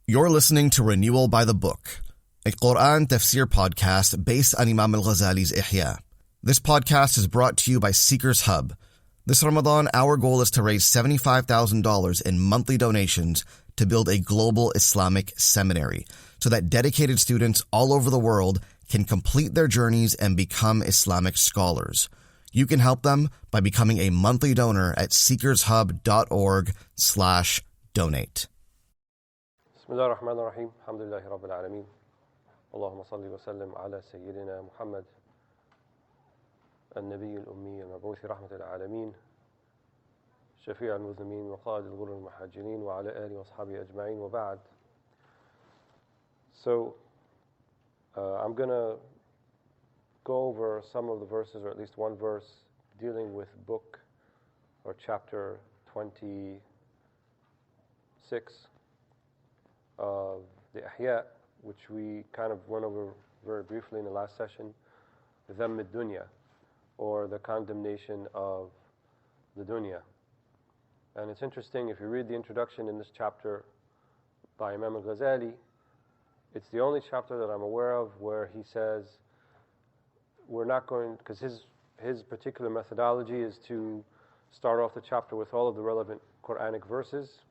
You're listening to Renewal by the Book, a Quran Tafsir podcast based on Imam Ghazali's Ihya. This podcast is brought to you by Seekers Hub. This Ramadan, our goal is to raise $75,000 in monthly donations to build a global Islamic seminary so that dedicated students all over the world can complete their journeys and become Islamic scholars. You can help them by becoming a monthly donor at seekershub.org/donate. Bismillah ar-Rahman ar-Rahim. Alhamdulillahi Rabbil Alameen. Allahumma salli wa sallim ala Sayyidina Muhammad النبي الأمي المبعوث رحمة العالمين شفيع المذنبين وقائد الغر المحاجرين وعلى آله وأصحابه أجمعين وبعد. So I'm going to go over some of the verses, or at least one verse, dealing with book or chapter 26 of the Ihya, which we kind of went over very briefly in the last session, Dunya, or the condemnation of the Dunya. And it's interesting, if you read the introduction in this chapter by Imam Ghazali, it's the only chapter that I'm aware of where he says, we're not going, because his particular methodology is to start off the chapter with all of the relevant Quranic verses.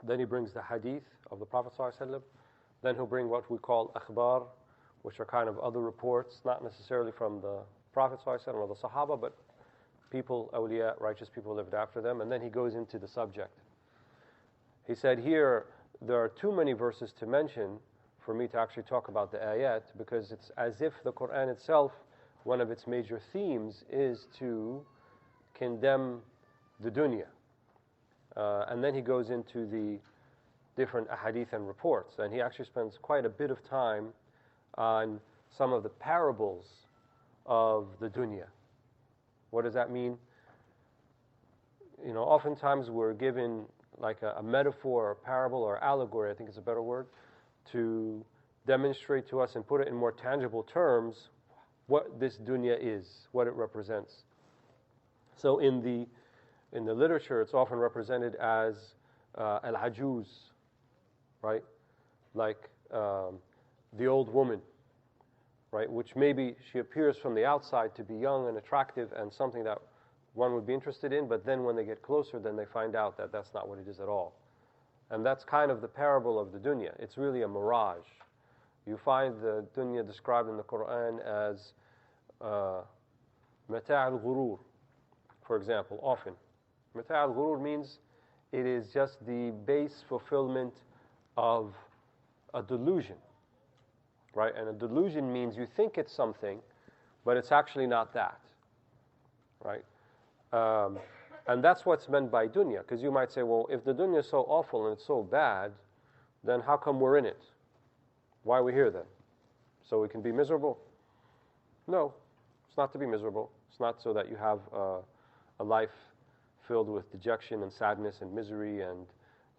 Then he brings the hadith of the Prophet ﷺ. Then he'll bring what we call akhbar, which are kind of other reports, not necessarily from the Prophet ﷺ or the Sahaba, but people, awliya, righteous people lived after them. And then he goes into the subject. He said here, there are too many verses to mention for me to actually talk about the ayat, because it's as if the Quran itself, one of its major themes is to condemn the dunya. And then he goes into the different ahadith and reports, and he actually spends quite a bit of time on some of the parables of the dunya. What does that mean? You know, oftentimes we're given like a metaphor or a parable or allegory, I think is a better word, to demonstrate to us and put it in more tangible terms what this dunya is, what it represents. So in the literature, it's often represented as al-ajuz, right? Like the old woman, right? Which maybe she appears from the outside to be young and attractive and something that one would be interested in, but then when they get closer, then they find out that that's not what it is at all. And that's kind of the parable of the dunya. It's really a mirage. You find the dunya described in the Quran as mata' al-ghurur, for example, often. Mata' al-ghurur means it is just the base fulfillment of a delusion, right? And a delusion means you think it's something, but it's actually not that, right? And that's what's meant by dunya, because you might say, well, if the dunya is so awful and it's so bad, then how come we're in it? Why are we here then? So we can be miserable? No, it's not to be miserable. It's not so that you have a life filled with dejection and sadness and misery and,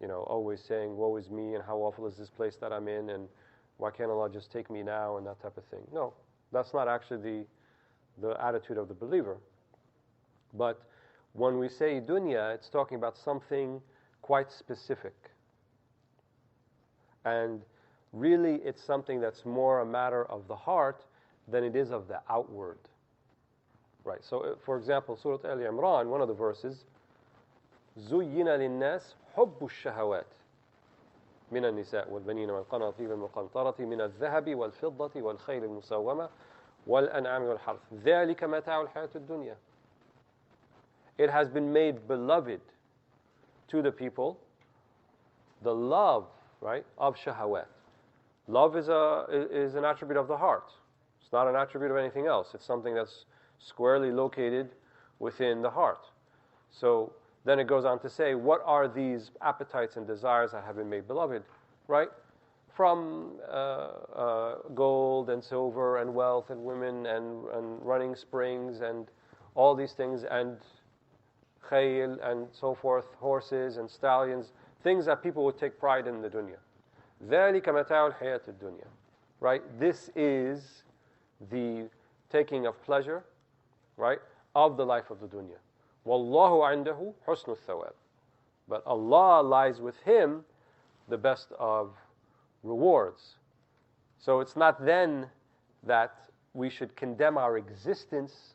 you know, always saying, woe is me, and how awful is this place that I'm in, and why can't Allah just take me now, and that type of thing. No, that's not actually the attitude of the believer. But when we say dunya, it's talking about something quite specific. And really, it's something that's more a matter of the heart than it is of the outward. Right, so for example, Surah Al-Imran, one of the verses, زُيِّنَ لِلنَّاسِ حُبُّ الشَّهَوَاتِ من النساء والبنين والقناطير المقنطرة من الذهب والفضة والخيل المسومة والأنعام والحرث ذلك متاع الحياة الدنيا. It has been made beloved to the people, the love, right, of shahawat. Love is an attribute of the heart. It's not an attribute of anything else. It's something that's squarely located within the heart. So then it goes on to say, what are these appetites and desires that have been made beloved, right? From gold and silver and wealth and women and running springs and all these things, and khayl and so forth, horses and stallions, things that people would take pride in the dunya. ذَلِكَ مَتَاعُ الْحَيَاةِ الدُّنْيَا. Right? This is the taking of pleasure, right, of the life of the dunya. وَاللَّهُ عِنْدَهُ حُسْنُ الثَّوَابِ. But Allah lies with Him the best of rewards. So it's not then that we should condemn our existence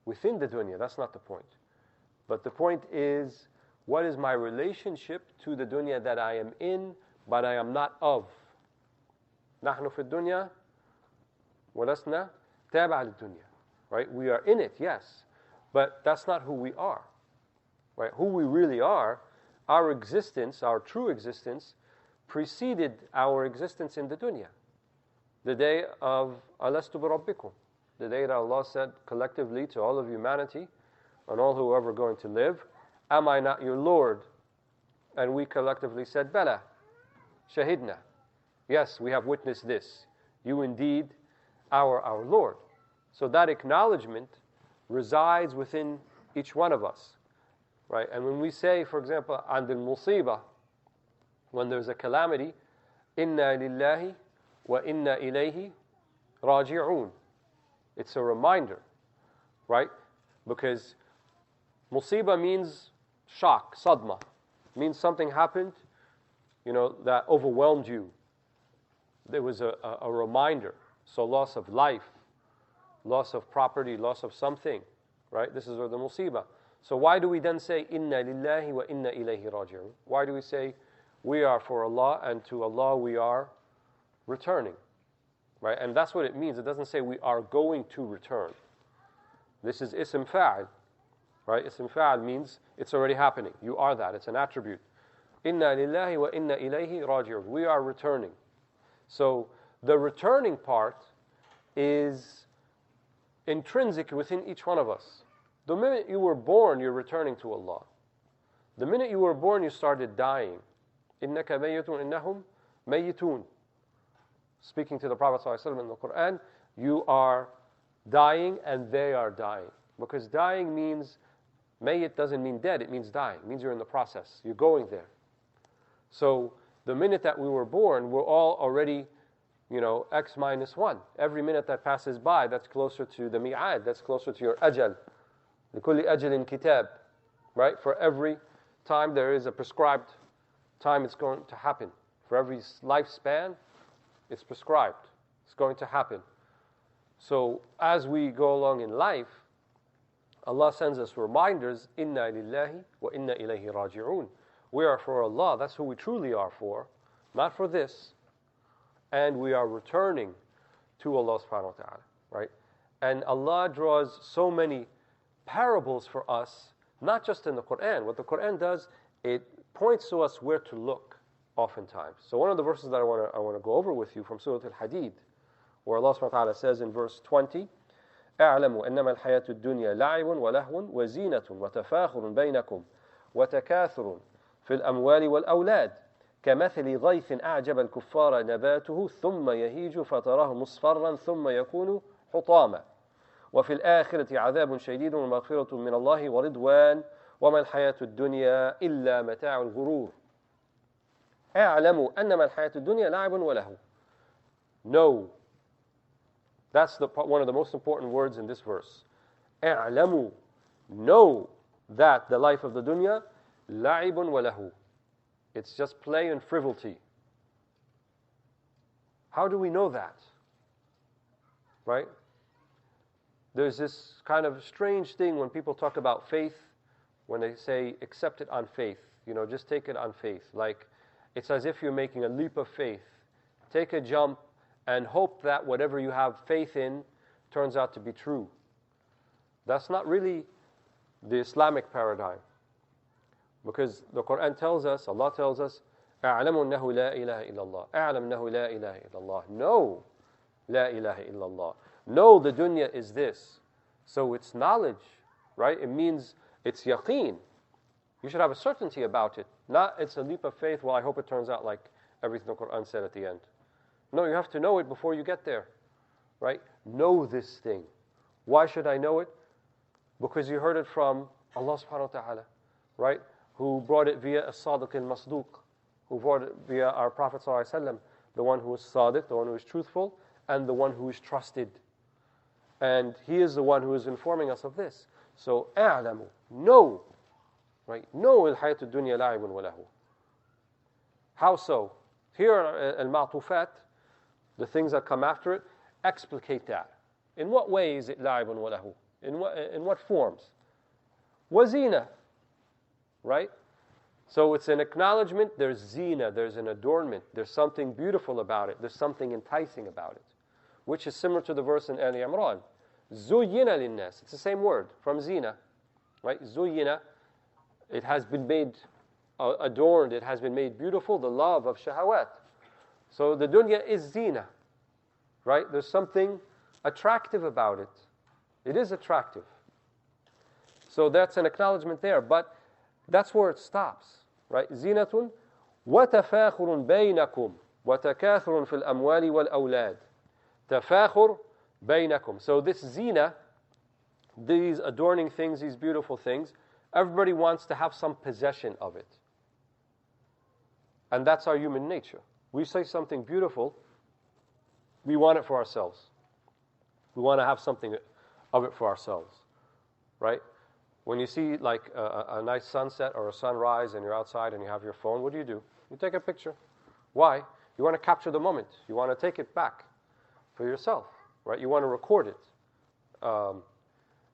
within the dunya. That's not the point. But the point is, what is my relationship to the dunya that I am in, but I am not of? نحن في الدنيا ولسنا تابع للدنيا. Right? We are in it, yes, but that's not who we are. Right? Who we really are, our existence, our true existence, preceded our existence in the dunya. The day of Alastu birabbikum, the day that Allah said collectively to all of humanity and all who are ever going to live, am I not your Lord? And we collectively said, Bala, shahidna. Yes, we have witnessed this. You indeed our Lord. So that acknowledgement resides within each one of us. Right? And when we say, for example, عند المصيبة, when there's a calamity, إنا لله وإنا إليه راجعون. It's a reminder, right? Because musiba means shock, sadma. Means something happened, that overwhelmed you. There was a reminder. So loss of life, loss of property, loss of something, right? This is the musiba. So why do we then say, Inna lillahi wa inna ilayhi raji'un? Why do we say, we are for Allah and to Allah we are returning? Right? And that's what it means. It doesn't say we are going to return. This is ism fa'al. Right? Ism fa'al means it's already happening. You are that. It's an attribute. Inna lillahi wa inna ilayhi raji'un. We are returning. So the returning part is intrinsic within each one of us. The minute you were born, you're returning to Allah. The minute you were born, you started dying. إِنَّكَ مَيِّتٌ إِنَّهُمْ مَيِّتُونَ. Speaking to the Prophet ﷺ in the Quran, you are dying and they are dying. Because dying means, mayyit doesn't mean dead, it means dying. It means you're in the process. You're going there. So the minute that we were born, we're all already, X minus 1. Every minute that passes by, that's closer to the mi'ad, that's closer to your ajal. لِكُلِّ أَجَلٍ كِتَاب. Right? For every time there is a prescribed time it's going to happen. For every lifespan, it's prescribed. It's going to happen. So as we go along in life, Allah sends us reminders, Inna lillahi wa inna ilayhi raji'un. We are for Allah, that's who we truly are for, not for this. And we are returning to Allah subhanahu wa ta'ala. Right? And Allah draws so many parables for us, not just in the Quran. What the Quran does, it points to us where to look oftentimes. So one of the verses that I want to go over with you from Surah Al-Hadid, where Allah subhanahu wa ta'ala says in verse 20, اعلموا أنما الحياة الدنيا لعب ولهو وزينة وتفاخر بينكم وتكاثر في الأموال والأولاد كمثل غيث أعجب الكفار نباته ثم يهيج فتراه مصفرا ثم يكون حطاما وفي الآخرة عذاب شديد ومغفرة من الله ورضوان وما الحياة الدنيا إلا متاع الغرور. اعلموا أنما الحياة الدنيا لعب ولهو. Know. That's one of the most important words in this verse. اعلموا. Know that the life of the dunya لعب وله. It's just play and frivolity. How do we know that? Right? There's this kind of strange thing when people talk about faith, when they say, accept it on faith. Just take it on faith. Like, it's as if you're making a leap of faith. Take a jump and hope that whatever you have faith in turns out to be true. That's not really the Islamic paradigm. Because the Quran tells us, Allah tells us, أَعْلَمُ أَنَّهُ لَا إِلَهَ إِلَّا اللَّهِ أَعْلَمْ أَنَّهُ لَا إِلَهَ إِلَّا اللَّهِ No, لَا إِلَهَ إِلَّا اللَّهِ No, the dunya is this. So it's knowledge, right? It means it's yaqeen. You should have a certainty about it. Not it's a leap of faith, well, I hope it turns out like everything the Quran said at the end. No, you have to know it before you get there, right? Know this thing. Why should I know it? Because you heard it from Allah subhanahu wa ta'ala, right? Who brought it via as-sadiq al-masduq, who brought it via our Prophet sallallahu alaihi wasallam, the one who is sadiq, the one who is truthful, and the one who is trusted. And he is the one who is informing us of this. So, know, right? Know al-hayat ad-dunya la'ibun wa lahu. How so? Here, al-ma'tufat, the things that come after it, explicate that. In what way is it la'ibun wa lahu? In what forms? Wazina, right? So it's an acknowledgement, there's zina, there's an adornment, there's something beautiful about it, there's something enticing about it, which is similar to the verse in Ali Imran. Zuyyina linnas, it's the same word from zina, right? Zuyyina, it has been made adorned, it has been made beautiful, the love of shahawat. So the dunya is zina, right? There's something attractive about it. It is attractive. So that's an acknowledgement there, but that's where it stops, right? Zinatun وَتَفَاخُرٌ بَيْنَكُمْ وَتَكَاثُرٌ فِي الْأَمْوَالِ وَالْأَوْلَادِ. تَفَاخُر بَيْنَكُمْ. So this zina, these adorning things, these beautiful things, everybody wants to have some possession of it. And that's our human nature. We say something beautiful, we want it for ourselves. We want to have something of it for ourselves, right? When you see like a nice sunset or a sunrise and you're outside and you have your phone, what do? You take a picture. Why? You want to capture the moment. You want to take it back for yourself, right? You want to record it.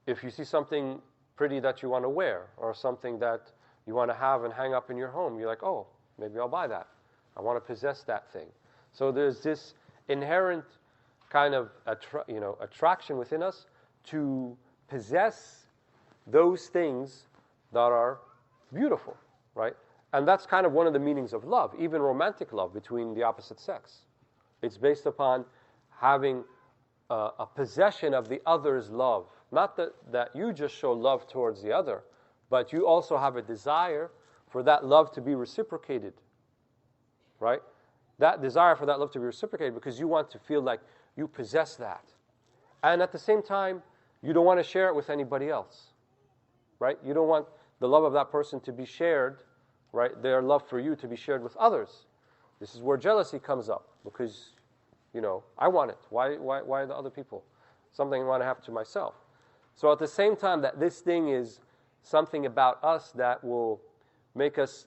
If you see something pretty that you want to wear or something that you want to have and hang up in your home, you're like, oh, maybe I'll buy that. I want to possess that thing. So there's this inherent kind of attraction within us to possess those things that are beautiful, right? And that's kind of one of the meanings of love, even romantic love between the opposite sex. It's based upon having a possession of the other's love. Not that you just show love towards the other, but you also have a desire for that love to be reciprocated, right? That desire for that love to be reciprocated because you want to feel like you possess that. And at the same time, you don't want to share it with anybody else. Right? You don't want the love of that person to be shared, right? Their love for you to be shared with others. This is where jealousy comes up because, I want it. Why the other people? Something I want to have to myself. So at the same time that this thing is something about us that will make us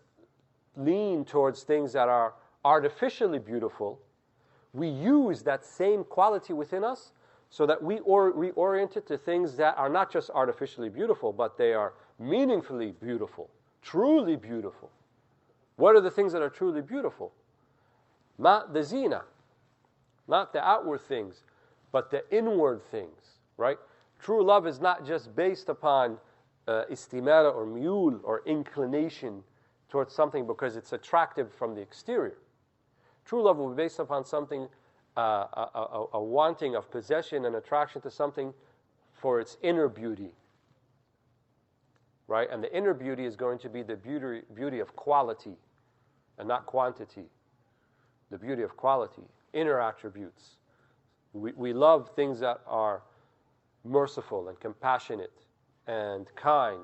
lean towards things that are artificially beautiful, we use that same quality within us so that we reorient it to things that are not just artificially beautiful, but they are meaningfully beautiful, truly beautiful. What are the things that are truly beautiful? Not the zina, not the outward things, but the inward things, right? True love is not just based upon istimara or mule or inclination towards something because it's attractive from the exterior. True love will be based upon something, a wanting of possession and attraction to something for its inner beauty, right? And the inner beauty is going to be the beauty of quality and not quantity. The beauty of quality, inner attributes. We love things that are merciful and compassionate and kind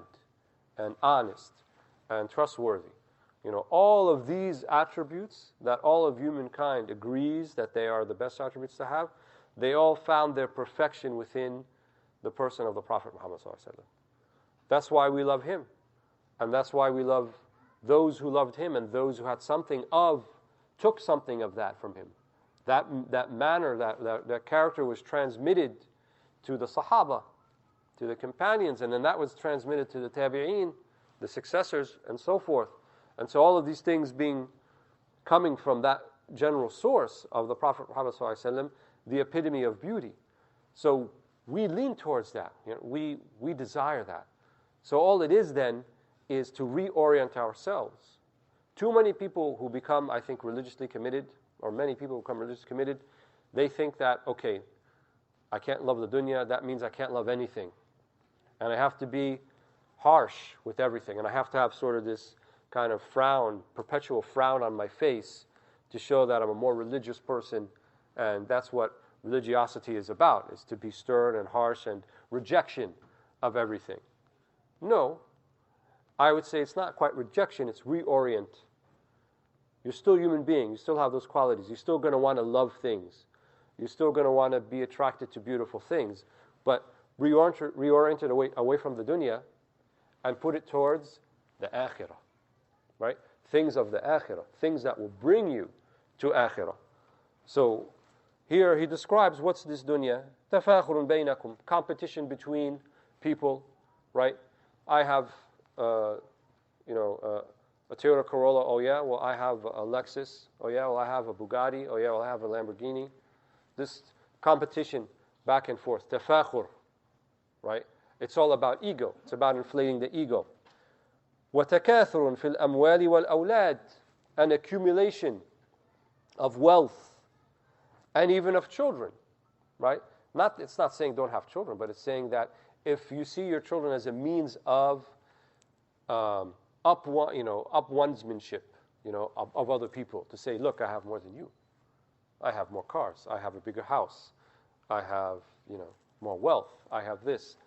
and honest and trustworthy. All of these attributes that all of humankind agrees that they are the best attributes to have, they all found their perfection within the person of the Prophet Muhammad ﷺ. That's why we love him. And that's why we love those who loved him and those who had took something of that from him. That manner, that character was transmitted to the Sahaba, to the companions, and then that was transmitted to the Tabi'een, the successors, and so forth. And so all of these things coming from that general source of the Prophet Muhammad ﷺ, the epitome of beauty. So we lean towards that. We desire that. So all it is then is to reorient ourselves. Too many people who become, I think, religiously committed, or many people who become religiously committed, they think that, okay, I can't love the dunya, that means I can't love anything. And I have to be harsh with everything. And I have to have sort of this kind of perpetual frown on my face to show that I'm a more religious person. And that's what religiosity is about, is to be stern and harsh and rejection of everything. No, I would say it's not quite rejection, it's reorient. You're still a human being, you still have those qualities, you're still going to want to love things, you're still going to want to be attracted to beautiful things, but reorient it away from the dunya and put it towards the akhirah, right? things of the akhirah, things that will bring you to akhirah. So here he describes what's this dunya. تَفَاخُرٌ بَيْنَكُمْ, competition between people, right? I have, a Toyota Corolla. Oh yeah, well I have a Lexus. Oh yeah, well I have a Bugatti. Oh yeah, well I have a Lamborghini. This competition back and forth. Tafakhur, right? It's all about ego. It's about inflating the ego. وَتَكَاثُرٌ فِي الْأَمْوَالِ وَالْأَوْلَادِ, an accumulation of wealth and even of children, right? It's not saying don't have children, but it's saying that if you see your children as a means of up-one'smanship, of other people, to say, look, I have more than you. I have more cars. I have a bigger house. I have, more wealth. I have this.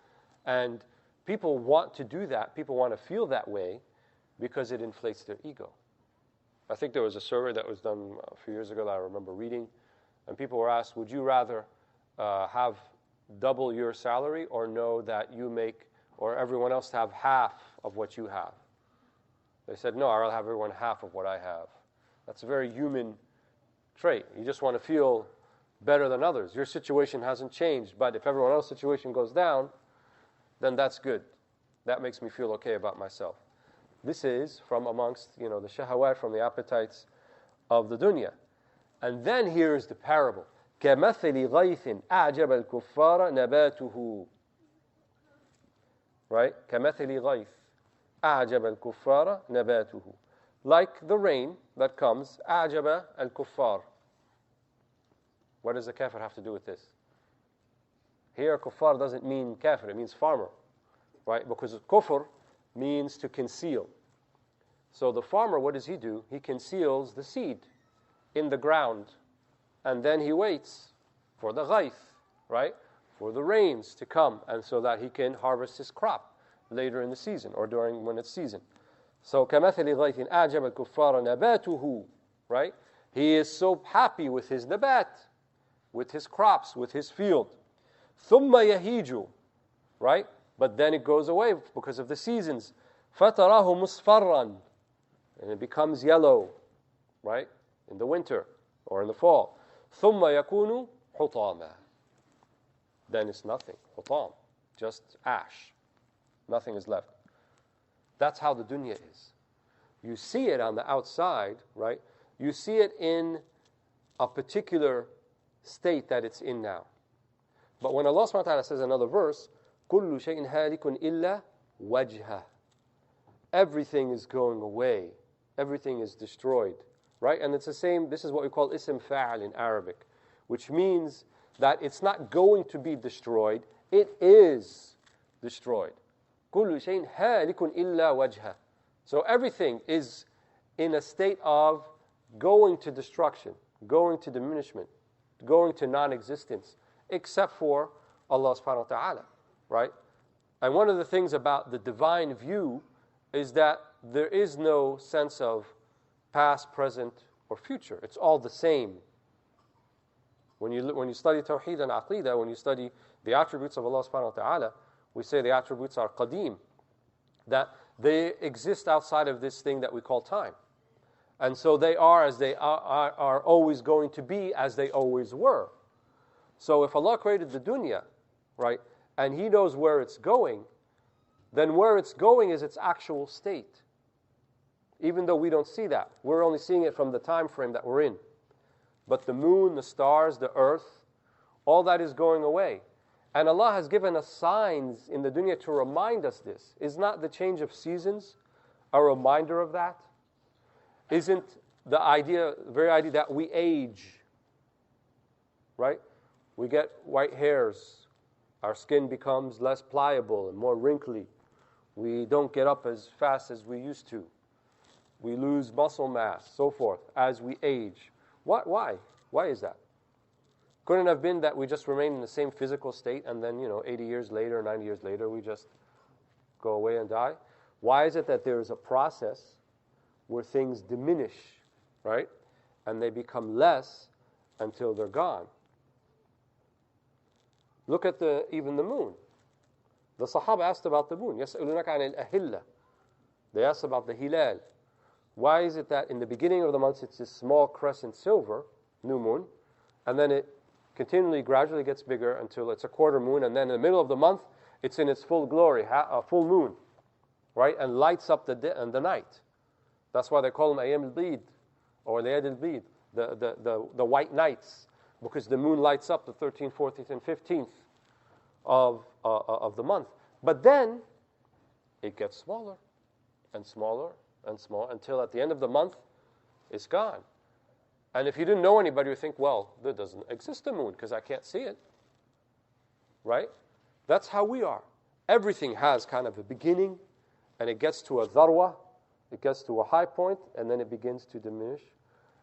And people want to do that. People want to feel that way because it inflates their ego. I think there was a survey that was done a few years ago that I remember reading, and people were asked, would you rather have double your salary or know that you make, or everyone else have half of what you have? They said, no, I'll have everyone half of what I have. That's a very human trait. You just want to feel better than others. Your situation hasn't changed, but if everyone else's situation goes down, then that's good. That makes me feel okay about myself. This is from amongst, the shahawat, from the appetites of the dunya. And then here's the parable. كَمَثَلِ غَيْثٍ أَعْجَبَ الْكُفَّارَ نَبَاتُهُ. Right? كَمَثَلِ غَيْثٍ أَعْجَبَ الْكُفَّارَ نَبَاتُهُ. Like the rain that comes, أَعْجَبَ الْكُفَّارَ. What does the kafir have to do with this? Here, kuffar doesn't mean kafir, it means farmer, right? Because kufr means to conceal. So the farmer, what does he do? He conceals the seed in the ground, and then he waits for the ghayth, right? For the rains to come, and so that he can harvest his crop later in the season, or during when it's season. So كَمَثَلِ غَيْثٍ أَعْجَبَ الْكُفَّارَ نَبَاتُهُ, right? He is so happy with his nabat, with his crops, with his field. ثُمَّ يَهِيجُ, right? But then it goes away because of the seasons. فَتَرَاهُ مُصْفَرًّا, and it becomes yellow, right? In the winter or in the fall. ثُمَّ يَكُونُ حُطَامًا. Then it's nothing. حُطَام, just ash. Nothing is left. That's how the dunya is. You see it on the outside, right? You see it in a particular state that it's in now. But when Allah subhanahu wa ta'ala says in another verse, كُلُّ شَيْءٍ هَالِكٌ إِلَّا وَجْهَهُ, everything is going away. Everything is destroyed. Right? And it's the same, this is what we call ism fa'al in Arabic, which means that it's not going to be destroyed, it is destroyed. كُلُّ شَيْءٍ هَالِكٌ إِلَّا وَجْهَهُ. So everything is in a state of going to destruction, going to diminishment, going to non-existence, except for Allah subhanahu wa ta'ala, right? And one of the things about the divine view is that there is no sense of past, present, or future. It's all the same. When you study Tawheed and Aqeedah, when you study the attributes of Allah subhanahu wa ta'ala, we say the attributes are qadim, that they exist outside of this thing that we call time. And so they are as they are always going to be as they always were. So if Allah created the dunya, right, and He knows where it's going, then where it's going is its actual state. Even though we don't see that. We're only seeing it from the time frame that we're in. But the moon, the stars, the earth, all that is going away. And Allah has given us signs in the dunya to remind us this. Is not the change of seasons a reminder of that? Isn't the very idea that we age, right? We get white hairs. Our skin becomes less pliable and more wrinkly. We don't get up as fast as we used to. We lose muscle mass, so forth, as we age. Why? Why is that? Couldn't it have been that we just remain in the same physical state and then, 80 years later, 90 years later, we just go away and die? Why is it that there is a process where things diminish, right? And they become less until they're gone. Look at even the moon. The Sahaba asked about the moon. يَسْأَلُونَكَ عَنِ الْأَهِلَّةِ. They asked about the hilal. Why is it that in the beginning of the month it's this small crescent silver, new moon, and then it continually, gradually gets bigger until it's a quarter moon, and then in the middle of the month it's in its full glory, a full moon, right, and lights up the night. That's why they call them Ayyam al-Bid, or Layal al-Bid, the white nights, because the moon lights up the 13th, 14th, and 15th of the month. But then it gets smaller and smaller and smaller until at the end of the month it's gone. And if you didn't know anybody, you think, well, there doesn't exist a moon because I can't see it. Right? That's how we are. Everything has kind of a beginning, and it gets to a dharwa, it gets to a high point, and then it begins to diminish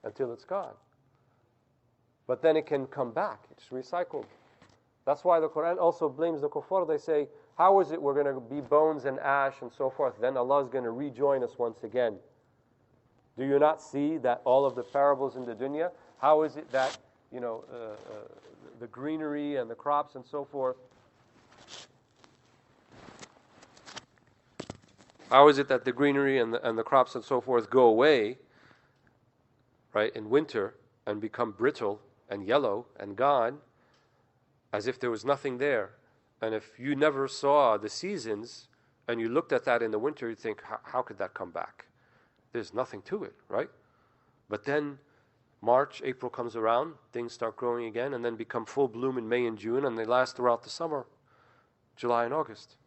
until it's gone. But then it can come back. It's recycled. That's why the Quran also blames the kuffar. They say, how is it we're going to be bones and ash and so forth? Then Allah is going to rejoin us once again. Do you not see that all of the parables in the dunya, how is it that, the greenery and the crops and so forth, how is it that the greenery and the crops and so forth go away, right, in winter and become brittle and yellow and gone, as if there was nothing there? And if you never saw the seasons and you looked at that in the winter, you'd think, how could that come back? There's nothing to it, right? But then March, April comes around, things start growing again, and then become full bloom in May and June, and they last throughout the summer, July and August.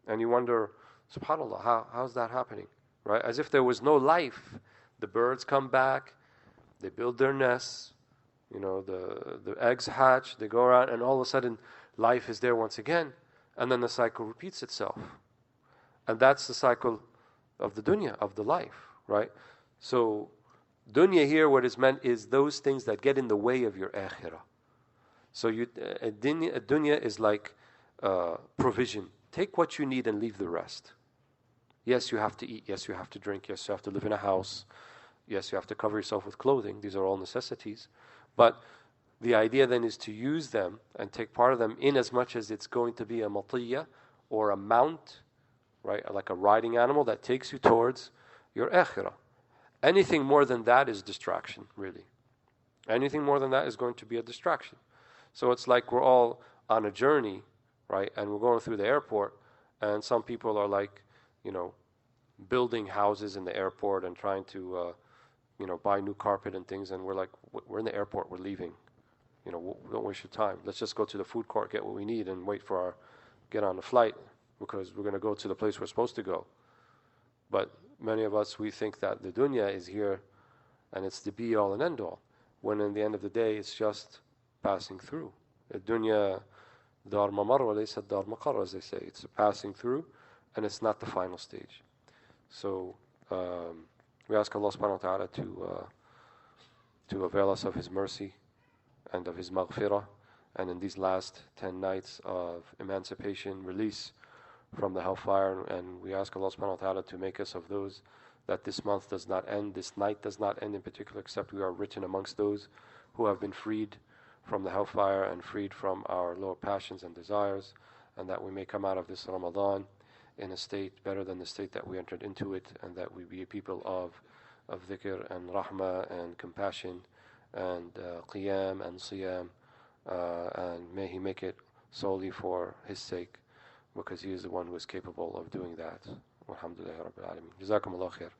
And you wonder, subhanAllah, how's that happening? Right? As if there was no life. The birds come back, they build their nests, the eggs hatch, they go around, and all of a sudden life is there once again, and then the cycle repeats itself. And that's the cycle of the dunya, of the life, right? So dunya here, what is meant is those things that get in the way of your akhirah. So a dunya is like provision. Take what you need and leave the rest. Yes, you have to eat. Yes, you have to drink. Yes, you have to live in a house. Yes, you have to cover yourself with clothing. These are all necessities. But the idea then is to use them and take part of them in as much as it's going to be a matiyya or a mount, right, like a riding animal that takes you towards your akhirah. Anything more than that is distraction, really. Anything more than that is going to be a distraction. So it's like we're all on a journey, right, and we're going through the airport, and some people are like, building houses in the airport and trying to, buy new carpet and things, and we're like, we're in the airport, we're leaving. Don't waste your time. Let's just go to the food court, get what we need, and wait for get on the flight, because we're going to go to the place we're supposed to go. But many of us, we think that the dunya is here and it's the be-all and end-all, when in the end of the day, it's just passing through. The dunya, dar mamar wa laysa dar maqar, as they say. It's passing through, and it's not the final stage. So we ask Allah subhanahu wa ta'ala to avail us of His mercy and of His maghfirah, and in these last 10 nights of emancipation, release from the hellfire, and we ask Allah subhanahu wa ta'ala to make us of those that this month does not end, this night does not end in particular, except we are written amongst those who have been freed from the hellfire and freed from our lower passions and desires, and that we may come out of this Ramadan in a state better than the state that we entered into it, and that we be a people of dhikr and rahmah and compassion and qiyam and siyam, and may He make it solely for His sake, because He is the one who is capable of doing that. Alhamdulillah Rabbil Alameen. Jazakumullah khair.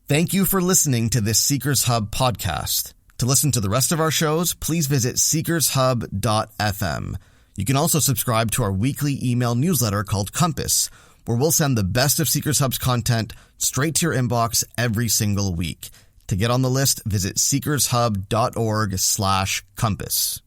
Thank you for listening to this Seekers Hub podcast. To listen to the rest of our shows, please visit seekershub.fm. You can also subscribe to our weekly email newsletter called Compass, where we'll send the best of Seekers Hub's content straight to your inbox every single week. To get on the list, visit seekershub.org/compass.